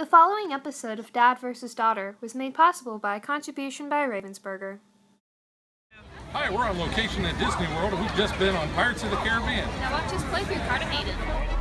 The following episode of Dad vs. Daughter was made possible by a contribution by Ravensburger. Hi, we're on location at Disney World, and we've just been on Pirates of the Caribbean. Now watch us play through Cartagena.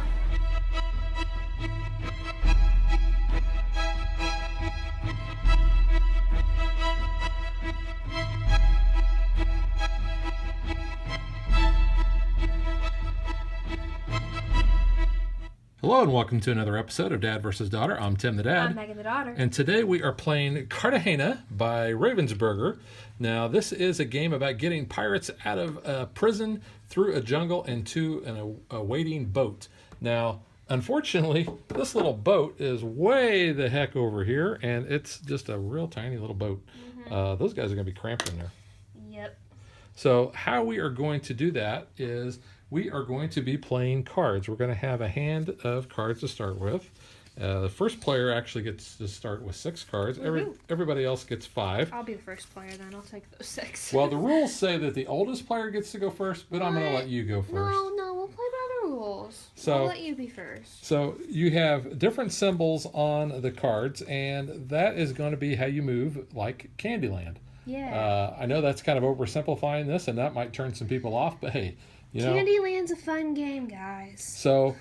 Hello and welcome to another episode of Dad vs. Daughter. I'm Tim the Dad. I'm Megan the Daughter. And today we are playing Cartagena by Ravensburger. Now this is a game about getting pirates out of a prison, through a jungle, and to a waiting boat. Now, unfortunately, this little boat is way the heck over here, and it's just a real tiny little boat. Those guys are going to be cramped in there. Yep. So how we are going to do that is we are going to be playing cards. We're going to have a hand of cards to start with. The first player actually gets to start with 6 cards. Everybody else gets 5. I'll be the first player then. I'll take those 6. Well, the rules say that the oldest player gets to go first, but I'm going to let you go first. No, we'll play by the rules. I'll let you be first. So you have different symbols on the cards, and that is going to be how you move like Candyland. Yeah. I know that's kind of oversimplifying this, and that might turn some people off, but hey, you know. Candyland's a fun game, guys. So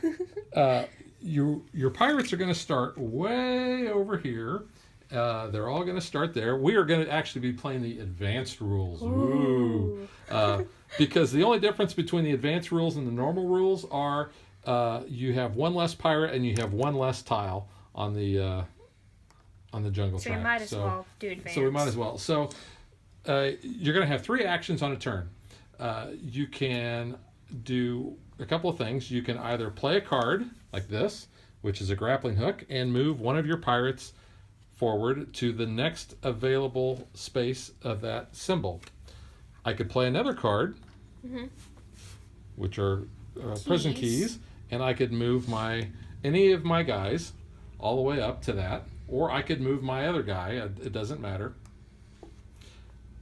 your pirates are going to start way over here. They're all going to start there. We are going to actually be playing the advanced rules. Ooh. Because the only difference between the advanced rules and the normal rules are you have one less pirate and you have one less tile on the jungle track. So you might as well do advanced. So we might as well. So you're going to have 3 actions on a turn. You can do a couple of things. You can either play a card like this, which is a grappling hook, and move one of your pirates forward to the next available space of that symbol. I could play another card, which are prison keys, and I could move any of my guys all the way up to that, or I could move my other guy. It doesn't matter.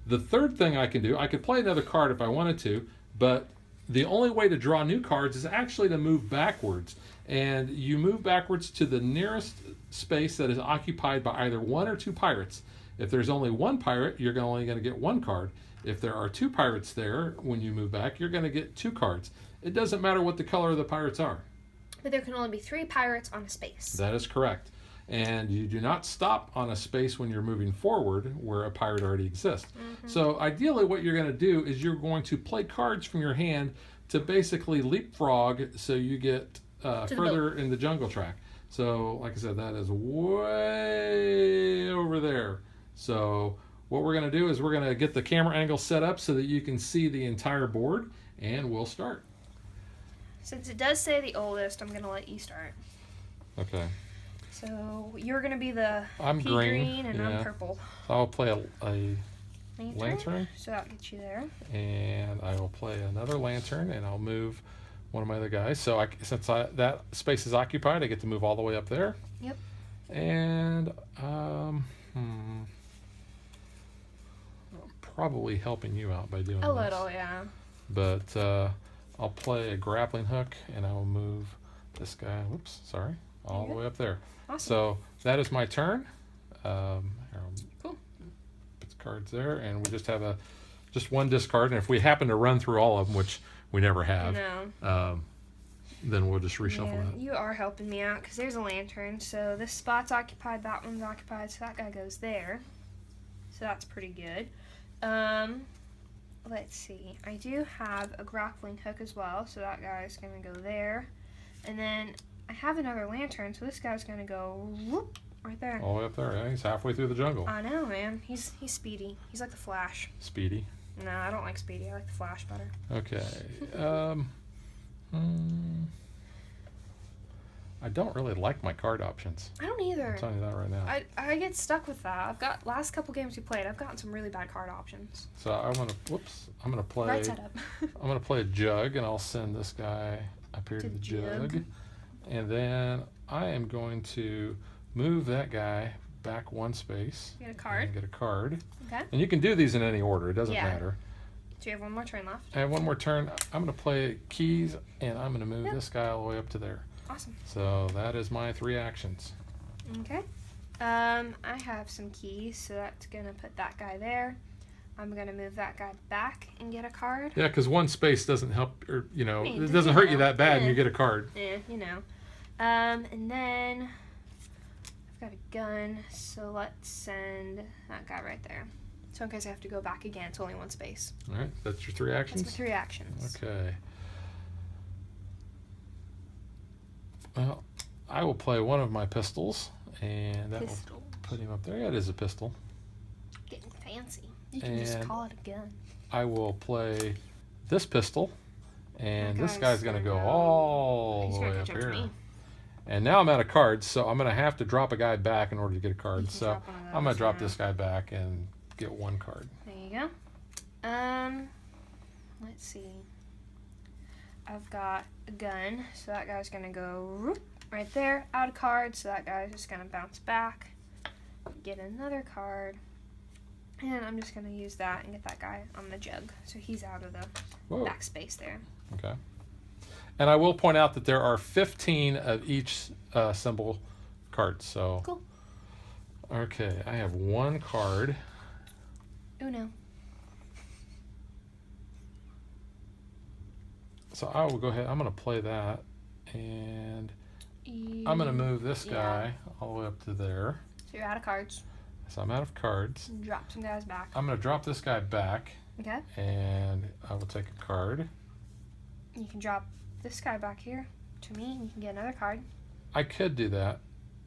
The third thing I can do, I could play another card if I wanted to, but the only way to draw new cards is actually to move backwards. And you move backwards to the nearest space that is occupied by either 1 or 2 pirates. If there's only 1 pirate, you're only going to get 1 card. If there are 2 pirates there, when you move back, you're going to get 2 cards. It doesn't matter what the color of the pirates are. But there can only be 3 pirates on a space. That is correct. And you do not stop on a space when you're moving forward where a pirate already exists. So ideally what you're going to do is you're going to play cards from your hand to basically leapfrog so you get further in the jungle track. So like I said, that is way over there. So what we're going to do is we're going to get the camera angle set up so that you can see the entire board, and we'll start. Since it does say the oldest, I'm going to let you start. Okay. So you're going to be the I'm green and I'm purple. So I'll play a lantern. So that'll get you there. And I will play another lantern, and I'll move one of my other guys. So since that space is occupied, I get to move all the way up there. Yep. And I'm probably helping you out by doing a little, yeah. But I'll play a grappling hook, and I will move this guy. Whoops, sorry. All the way up there. Awesome. So that is my turn. Cool. Put the cards there, and we just have just one discard. And if we happen to run through all of them, which we never have, then we'll just reshuffle that. You are helping me out because there's a lantern. So this spot's occupied, that one's occupied, so that guy goes there. So that's pretty good. Let's see. I do have a grappling hook as well, so that guy's going to go there. And then I have another lantern, so this guy's going to go whoop, right there. All the way up there, yeah. He's halfway through the jungle. I know, man. He's speedy. He's like the Flash. Speedy? No, I don't like Speedy. I like the Flash better. Okay. I don't really like my card options. I don't either. I'm telling you that right now. I get stuck with that. I've got, last couple games we played, I've gotten some really bad card options. So I'm going to play. Right side up. I'm going to play a jug, and I'll send this guy up here to the jug. And then I am going to move that guy back 1 space. You get a card. Get a card. Okay. And you can do these in any order. It doesn't matter. Do you have one more turn left? I have one more turn. I'm going to play keys, and I'm going to move this guy all the way up to there. Awesome. So that is my 3 actions. Okay. I have some keys, so that's gonna put that guy there. I'm gonna move that guy back and get a card. Yeah, because one space doesn't help, or I mean, it doesn't hurt you that bad, and yeah. you get a card. Yeah, you know. And then I've got a gun, so let's send that guy right there. So in case I have to go back again, it's only one space. All right, that's your 3 actions. That's my 3 actions. Okay. Well, I will play one of my pistols, and that will put him up there. Yeah, it is a pistol. Getting fancy. You can just call it a gun. I will play this pistol, and That this guy's going to go all the way up here. Me. And now I'm out of cards, so I'm going to have to drop a guy back in order to get a card. So I'm going to drop this guy back and get 1 card. There you go. Let's see. I've got a gun, so that guy's going to go right there, out of cards, so that guy's just going to bounce back, get another card, and I'm just going to use that and get that guy on the jug, so he's out of the back space there. Okay. And I will point out that there are 15 of each symbol cards, so. Cool. Okay, I have 1 card. Uno. So I will go ahead, I'm going to play that, and I'm going to move this guy all the way up to there. So you're out of cards. So I'm out of cards. Drop some guys back. I'm going to drop this guy back. Okay. And I will take a card. You can drop this guy back here to me, and you can get another card. I could do that.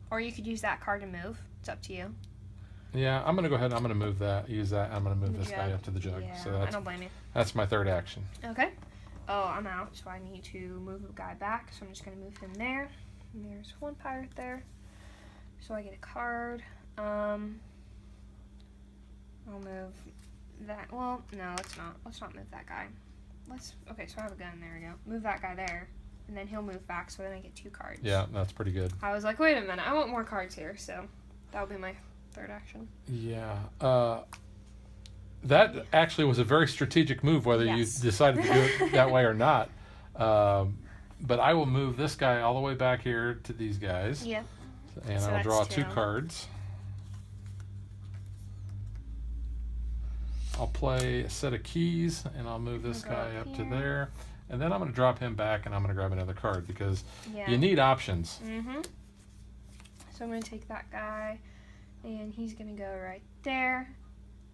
Or you could use that card to move. It's up to you. Yeah, I'm going to go ahead and I'm going to move that, use that. I'm going to move this guy up to the jug. Yeah, so I don't blame you. That's my 3rd action. Okay. Oh, I'm out, so I need to move a guy back, so I'm just going to move him there. And there's 1 pirate there. So I get a card. I'll move that. Well, no, let's not. Let's not move that guy. Okay, so I have a gun. There we go. Move that guy there, and then he'll move back, so then I get 2 cards. Yeah, that's pretty good. I was like, wait a minute, I want more cards here, so that'll be my 3rd action. Yeah. That actually was a very strategic move, whether you decided to do it that way or not. But I will move this guy all the way back here to these guys. Yeah. And So I'll draw that's 2 2. cards. I'll play a set of keys, and I'll move this guy up to there. And then I'm going to drop him back, and I'm going to grab another card, because you need options. Mm-hmm. So I'm going to take that guy, and he's going to go right there.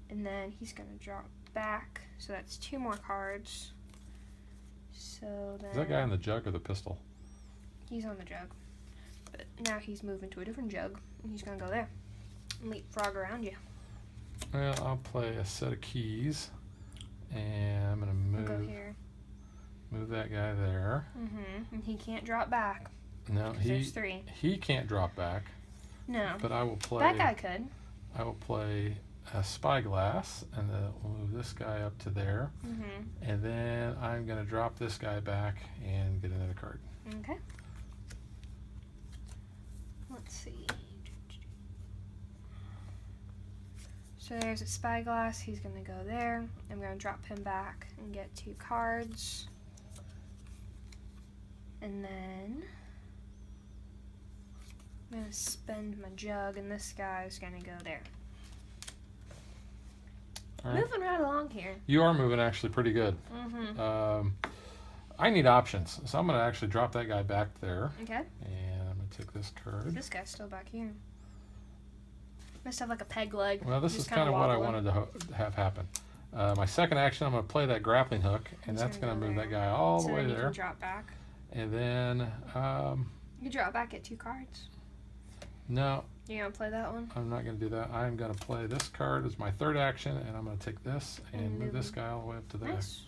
And then he's going to drop back. So that's 2 more cards. So then... Is that guy on the jug or the pistol? He's on the jug. But now he's moving to a different jug, and he's going to go there and leapfrog around you. Well, I'll play a set of keys, and I'm going to Go here. Move that guy there. Mm-hmm. And he can't drop back. No, there's 3. He can't drop back. No. But I will play... That guy could. I will play a spyglass, and then we'll move this guy up to there. Mm-hmm. And then I'm going to drop this guy back and get another card. Okay. Let's see. So there's a spyglass. He's going to go there. I'm going to drop him back and get 2 cards. And then I'm going to spend my jug, and this guy's going to go there. All right. Moving right along here. You are moving actually pretty good. Mm-hmm. I need options, so I'm going to actually drop that guy back there. Okay. And I'm going to take this card. This guy's still back here. Must have like a peg leg. Well, this is kind of what I wanted to have happen. My 2nd action, I'm going to play that grappling hook, and that's going to move that guy all the way So there. you can drop back. And then... you can drop back, get 2 cards. No. You going to play that one? I'm not going to do that. I'm going to play this card as my 3rd action, and I'm going to take this and move this guy all the way up to there. Nice.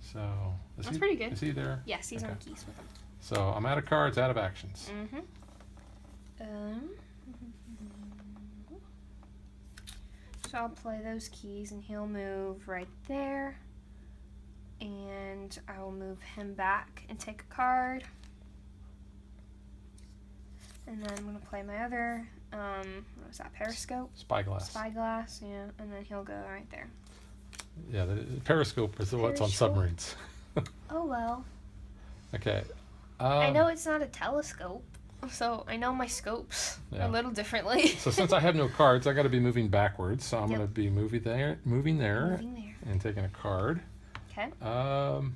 So, That's pretty good. Is he there? Yes, he's on keys with him. So, I'm out of cards, out of actions. Mm-hmm. So I'll play those keys, and he'll move right there. And I will move him back and take a card. And then I'm going to play my other, what was that, periscope? Spyglass. Spyglass, yeah. And then he'll go right there. Yeah, the periscope is what's on submarines. Oh, well. Okay. I know it's not a telescope. so I know my scopes Yeah. a little differently. So since I have no cards, I got to be moving backwards. So I'm Yep. going to be moving there, Moving there. and taking a card. Okay. I'm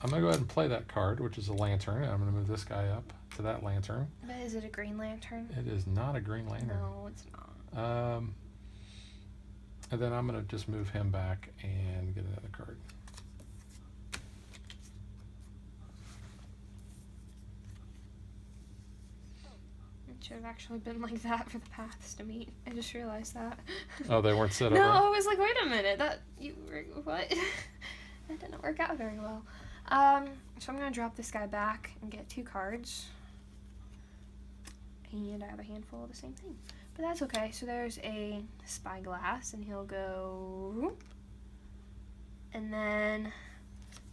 going to go ahead and play that card, which is a lantern. I'm going to move this guy up to that lantern. But is it a green lantern? It is not a green lantern. No, it's not. And then I'm going to just move him back and get another card. It should have actually been like that for the paths to meet. I just realized that. Oh, they weren't set up No, right? I was like, wait a minute, what? That didn't work out very well. So I'm gonna drop this guy back and get 2 cards. And I have a handful of the same thing. But that's okay. So there's a spyglass, and he'll go. And then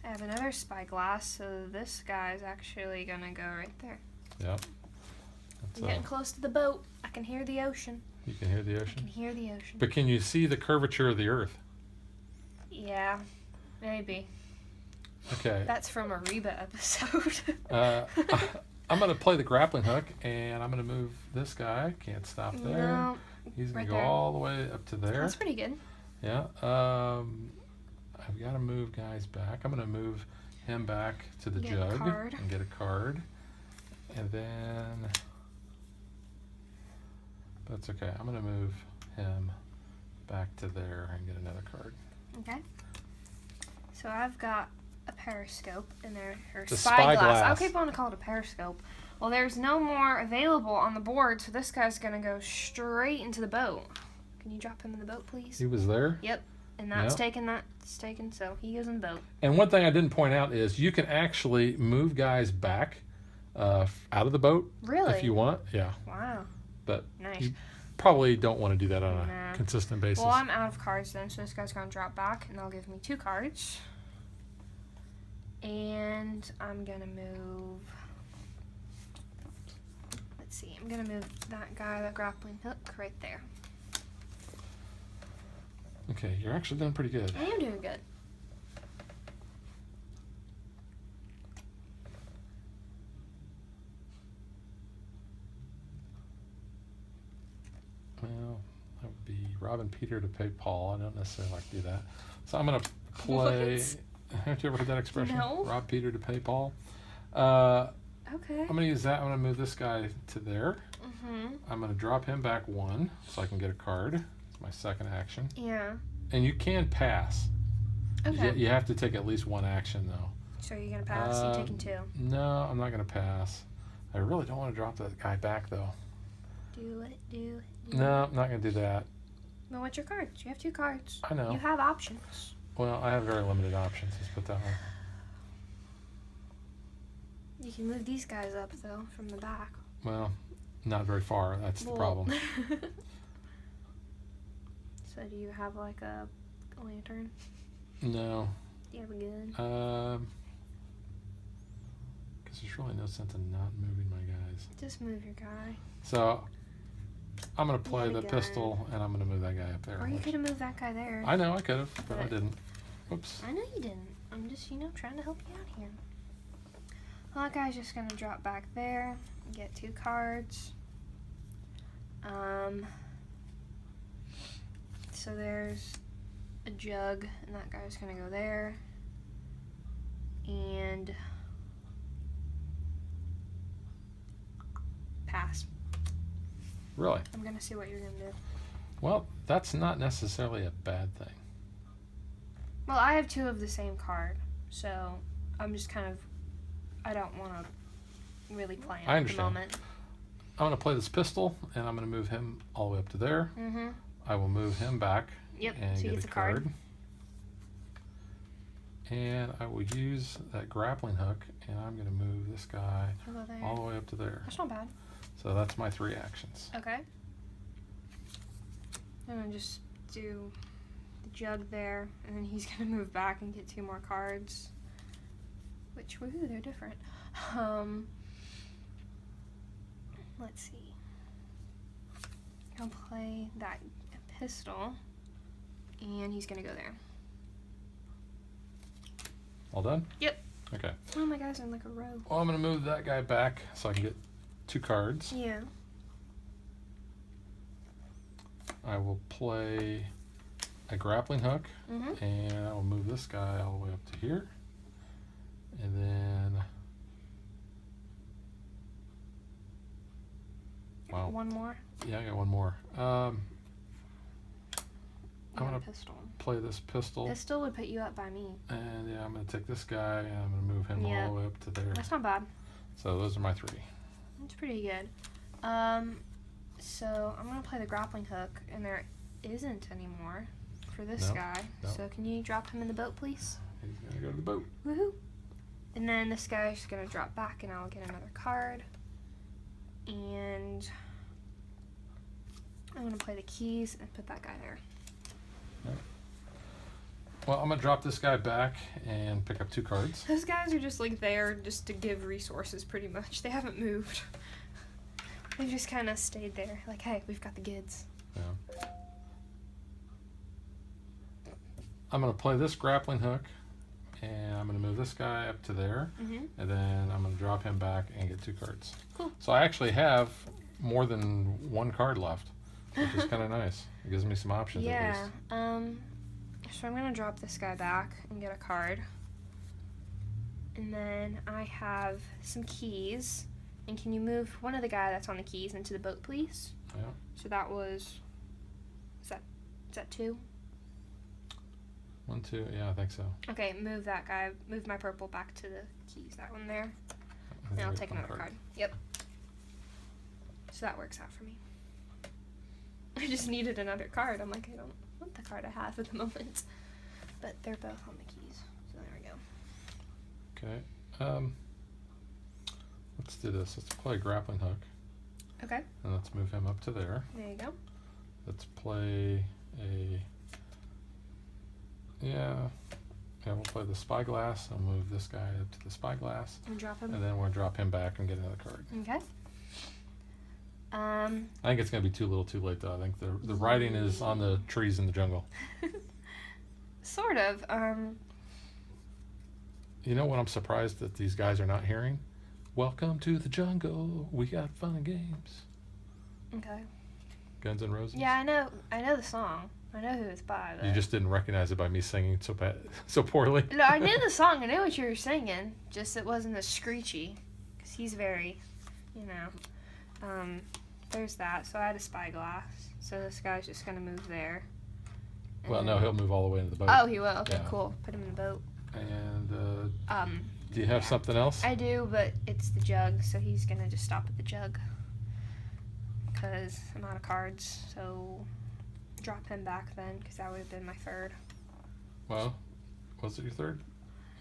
I have another spyglass, so this guy's actually gonna go right there. Yeah. I'm getting close to the boat. I can hear the ocean. You can hear the I can ocean. hear the ocean. But can you see the curvature of the earth? Yeah, maybe. Okay. That's from a Reba episode. I'm going to play the grappling hook, and I'm going to move this guy. Can't stop there. No, He's going right to go there. all the way up to there. That's pretty good. Yeah. I've got to move guys back. I'm going to move him back to the Get a jug card. and get a card. And then... That's okay. I'm going to move him back to there and get another card. Okay. So I've got a periscope in there, or It's a spyglass. spyglass. I'll keep on to call it a periscope. Well, there's no more available on the board, so this guy's gonna go straight into the boat. Can you drop him in the boat, please? He was there. Yep. And that's Yep. taken, so he goes in the boat. And one thing I didn't point out is you can actually move guys back out of the boat Really? if you want. Yeah. Wow. But Nice. you probably don't want to do that on a Nah. consistent basis. Well, I'm out of cards then, so this guy's gonna drop back, and that'll give me 2 cards. And I'm gonna move. Let's see. I'm gonna move that guy, that grappling hook, right there. Okay, you're actually doing pretty good. I am doing good. Well, that would be robbing Peter to pay Paul. I don't necessarily like to do that. So I'm going to play... What? Have you ever heard that expression? No. Rob Peter to pay Paul. Okay. I'm going to use that. I'm going to move this guy to there. Mhm. I'm going to drop him back 1 so I can get a card. It's my second action. Yeah. And you can pass. Okay. You have to take at least 1 action, though. So you're gonna pass. You're taking 2. No, I'm not going to pass. I really don't want to drop that guy back, though. Do it. No, I'm not going to do that. Well, what's your cards? You have 2 cards. I know. You have options. Well, I have very limited options. Let's put that way. You can move these guys up though from the back. Well, not very far. That's the Well- problem. So do you have like a lantern? No. Do you have a gun? Because there's really no sense in not moving my guys. Just move your guy. So I'm going to play have a the gun. pistol, and I'm going to move that guy up there. Or you which- could have moved that guy there. I know I could have, but I But- didn't. Whoops. I know you didn't. I'm just, trying to help you out here. Well, that guy's just gonna drop back there, get 2 cards. So there's a jug, and that guy's gonna go there. And pass. Really? I'm gonna see what you're gonna do. Well, that's not necessarily a bad thing. Well, I have 2 of the same card, so I'm just kind of, I don't want to really plan I at the understand. moment. I'm going to play this pistol, and I'm going to move him all the way up to there. Mm-hmm. I will move him back Yep, and so he get gets a a card. card. And I will use that grappling hook, and I'm going to move this guy He'll go there. all the way up to there. That's not bad. So that's my 3 actions. Okay. And then just do the jug there, and then he's gonna move back and get 2 more cards. Which, woohoo, they're different. Let's see. He'll play that pistol, and he's gonna go there. All done? Yep. Okay. Oh, my guys are in like a row. Well, I'm going to move that guy back so I can get 2 cards. Yeah. I will play a grappling hook, Mm-hmm. and I will move this guy all the way up to here. And then... Wow. One more. Yeah, I got one more. I'm You got going a to pistol. play this pistol. Pistol would put you up by me. And yeah, I'm going to take this guy and I'm going to move him Yeah. all the way up to there. That's not bad. So those are my 3. That's pretty good. So I'm gonna play the grappling hook, and there isn't anymore for this No, guy. no. So can you drop him in the boat, please? He's going to go to the boat. Woohoo! And then this guy's gonna drop back, and I'll get another card. And I'm gonna play the keys and put that guy there. Well, I'm going to drop this guy back and pick up 2 cards. Those guys are just like there just to give resources, pretty much. They haven't moved. They just kind of stayed there, like, hey, we've got the goods. Yeah. I'm going to play this grappling hook, and I'm going to move this guy up to there, Mm-hmm. and then I'm going to drop him back and get 2 cards. Cool. So I actually have more than 1 card left, which is kind of nice. It gives me some options at Yeah. least. So I'm gonna drop this guy back and get a card. And then I have some keys. And can you move one of the guy that's on the keys into the boat, please? Yeah. So that was, is that 2? 1, 2, yeah, I think so. Okay, move that guy, move my purple back to the keys, that one there. And And I'll we take have one another card. Yep. So that works out for me. I just needed another card. I'm like, I don't want the card I have at the moment. But they're both on the keys. So there we go. Okay. Let's do this. Let's play grappling hook, Okay, and let's move him up to there. there you go. Let's play we'll play the spyglass. I'll move this guy up to the spyglass, And drop him. and then we'll drop him back and get another card. Okay. I think it's going to be too little too late, though. I think the writing is on the trees in the jungle. Sort of. You know what I'm surprised that these guys are not hearing? Welcome to the jungle. We got fun and games. Okay. Guns N' Roses? Yeah, I know the song. I know who it's by. But... You just didn't recognize it by me singing so poorly? No, I knew the song. I knew what you were singing. Just it wasn't as screechy. Because he's very, there's that. So I had a spyglass. So this guy's just going to move there. And Well, no, he'll move all the way into the boat. Oh, he will. Okay, Yeah. cool. Put him in the boat. And do you have yeah. something else? I do, but it's the jug, so he's gonna just stop at the jug. Because I'm out of cards, so drop him back then, because that would have been my 3rd. Well, was it your 3rd?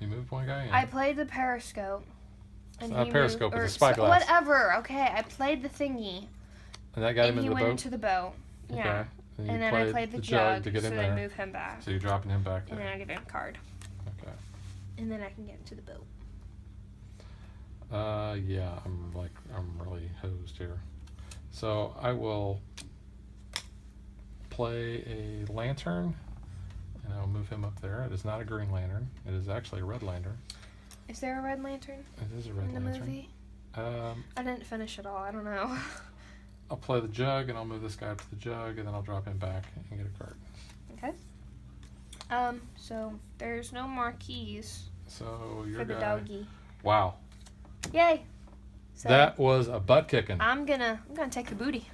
You moved one guy in. I played the periscope. It's not a periscope, it's a spyglass. Whatever, okay, I played the thingy. And that got him And he into the went boat? into the boat. Yeah. Okay. And you then I played the jug, to get so in then there. move him back. So you're dropping him back And there. then I get him a card. Okay. And then I can get into the boat. Yeah, I'm really hosed here. So I will play a lantern, and I'll move him up there. It is not a green lantern. It is actually a red lantern. Is there a red lantern It is a red in the lantern. movie? Um, I didn't finish it all. I don't know. I'll play the jug, and I'll move this guy up to the jug, and then I'll drop him back and get a card. Okay. So there's no more keys So your for the guy. doggy. Wow, Yay! So that was a butt kicking. I'm gonna take the booty.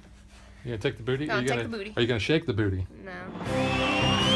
You gonna take the booty? No, Are you take gonna, the booty. Are you gonna shake the booty? No.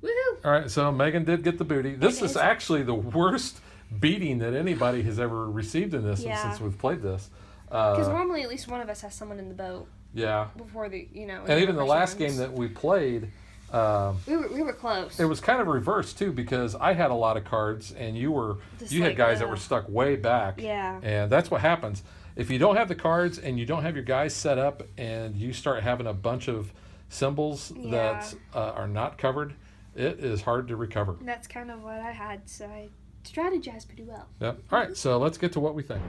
Woohoo! All right, so Megan did get the booty. This is is. actually the worst beating that anybody has ever received in this Yeah. since we've played this. Because normally at least one of us has someone in the boat Yeah, before the and even the last game that we played, we were close. it was kind of reversed too, because I had a lot of cards and you Just had like, guys that were stuck way back. Yeah. And that's what happens if you don't have the cards and you don't have your guys set up and you start having a bunch of symbols that are not covered. It is hard to recover. That's kind of what I had, so I strategized pretty well. Yep. All right, so let's get to what we think.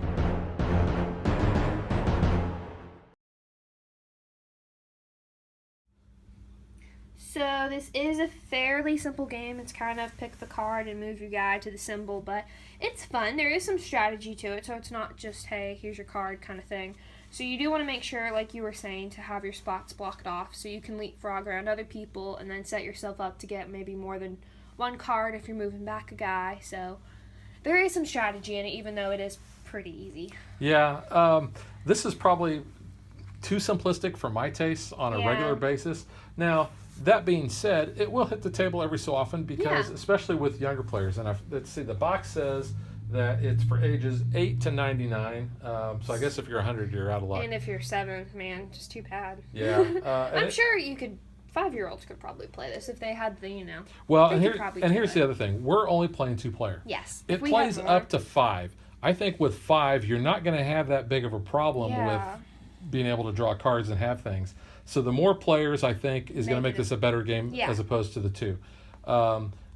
So this is a fairly simple game. It's kind of pick the card and move your guy to the symbol, but it's fun. There is some strategy to it, so it's not just, hey, here's your card kind of thing. So you do want to make sure, like you were saying, to have your spots blocked off so you can leapfrog around other people and then set yourself up to get maybe more than one card if you're moving back a guy. So there is some strategy in it, even though it is pretty easy. Yeah, this is probably too simplistic for my taste on a regular basis. Now, that being said, it will hit the table every so often because, especially with younger players, and let's see, the box says that it's for ages 8 to 99. So I guess if you're 100, you're out of luck. And if you're 7, man, just too bad. Yeah. I'm sure you could, 5-year-olds could probably play this if they had the, Well, and here's the other thing. We're only playing 2-player. Yes. It plays up to 5. I think with 5, you're not going to have that big of a problem with being able to draw cards and have things. So the more players, I think, is going to make this a better game as opposed to the 2.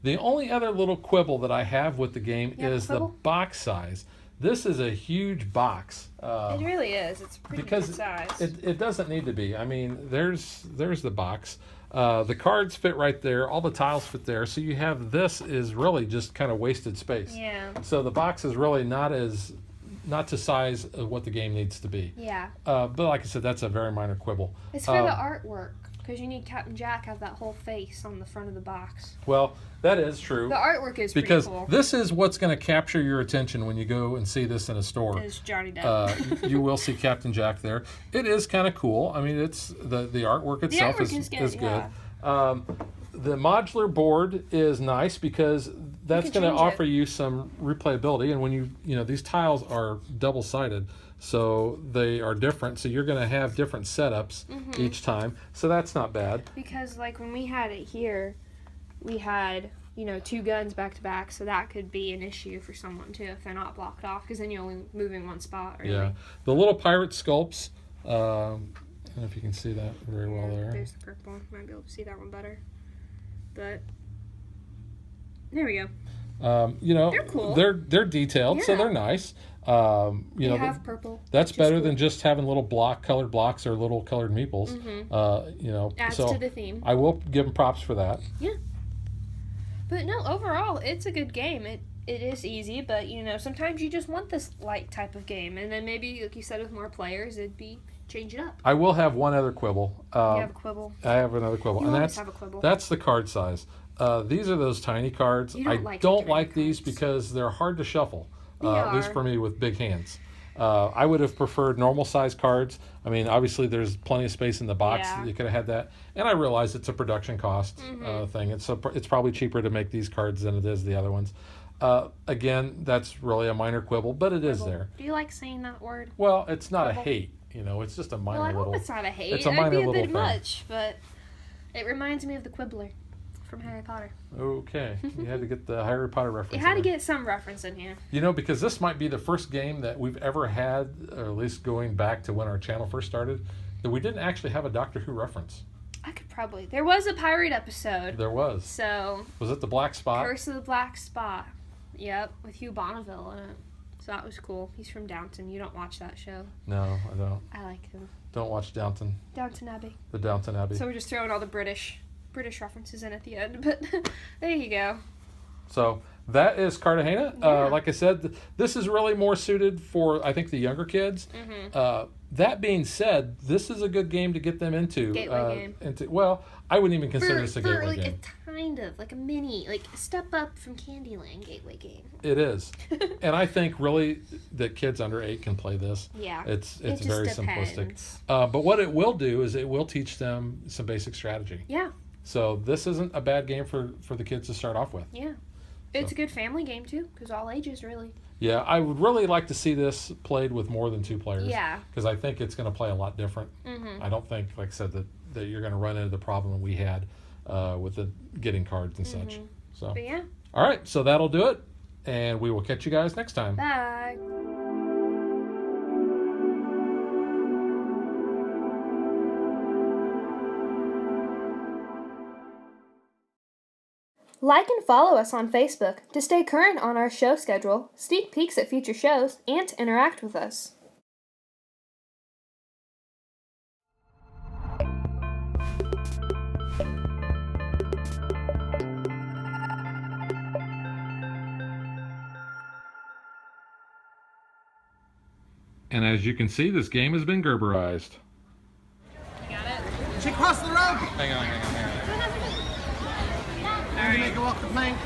The only other little quibble that I have with the game is the box size. This is a huge box. It really is. It's pretty good size. It doesn't need to be. I mean, there's the box. The cards fit right there. All the tiles fit there. So you have this is really just kind of wasted space. Yeah. So the box is really not to size of what the game needs to be. Yeah. But like I said, that's a very minor quibble. It's for the artwork, because you need Captain Jack have that whole face on the front of the box. Well, that is true. The artwork is because pretty cool. This is what's going to capture your attention when you go and see this in a store. Is Johnny Depp. You will see Captain Jack there. It is kind of cool. I mean, it's the artwork itself is good. The modular board is nice because that's going to offer you some replayability, and when these tiles are double-sided, so they are different, so you're going to have different setups each time, so that's not bad. Because like when we had it here, we had 2 guns back to back, so that could be an issue for someone too if they're not blocked off, because then you're only moving one spot. Really. Yeah, the little pirate sculpts. I don't know if you can see that very well there. There's the purple. Might be able to see that one better. But there we go. They're cool. They're detailed, so they're nice. They have purple. That's better than just having little colored blocks or little colored meeples. Adds so to the theme. I will give them props for that. Yeah. But no, overall, it's a good game. It is easy, but sometimes you just want this light type of game, and then maybe, like you said, with more players, it'd be change it up. I will have one other quibble. You have a quibble. I have another quibble, and that's the card size. These are those tiny cards. I don't like these because they're hard to shuffle. At least for me with big hands. I would have preferred normal size cards. I mean, obviously there's plenty of space in the box. You could have had that. And I realize it's a production cost thing. It's probably cheaper to make these cards than it is the other ones. Again, that's really a minor quibble, but it is there. Do you like saying that word? Well, it's not a hate. It's just a minor little. Well, I hope it's not a hate. It's a minor little thing. It'd be a bit thing. much, but it reminds me of the Quibbler from Harry Potter. Okay, you had to get the Harry Potter reference. You had to get some reference in here. Because this might be the first game that we've ever had, or at least going back to when our channel first started, that we didn't actually have a Doctor Who reference. I could probably. There was a pirate episode. There was. So. Was it the Black Spot? Curse of the Black Spot. Yep, with Hugh Bonneville in it. So that was cool. He's from Downton. You don't watch that show. No, I don't. I like him. Don't watch Downton. Downton Abbey. The Downton Abbey. So we're just throwing all the British references in at the end, but there you go. So that is Cartagena. Like I said, this is really more suited for, I think, the younger kids. That being said, this is a good game to get them into. Gateway game. Well, I wouldn't even consider this a gateway game. Kind of like a mini, like step up from Candyland gateway game. It is. And I think really that kids under 8 can play this. Yeah. It's very simplistic. But what it will do is it will teach them some basic strategy. Yeah. So this isn't a bad game for the kids to start off with. Yeah. It's a good family game too, because all ages really. Yeah, I would really like to see this played with more than 2 players. Yeah. Because I think it's going to play a lot different. I don't think, like I said, that you're going to run into the problem that we had with the getting cards and such. So. But yeah. All right, so that'll do it, and we will catch you guys next time. Bye. Like and follow us on Facebook to stay current on our show schedule, sneak peeks at future shows, and to interact with us. And as you can see, this game has been Gerberized. You got it? She crossed the road. Hang on. All right. Make her walk the plank.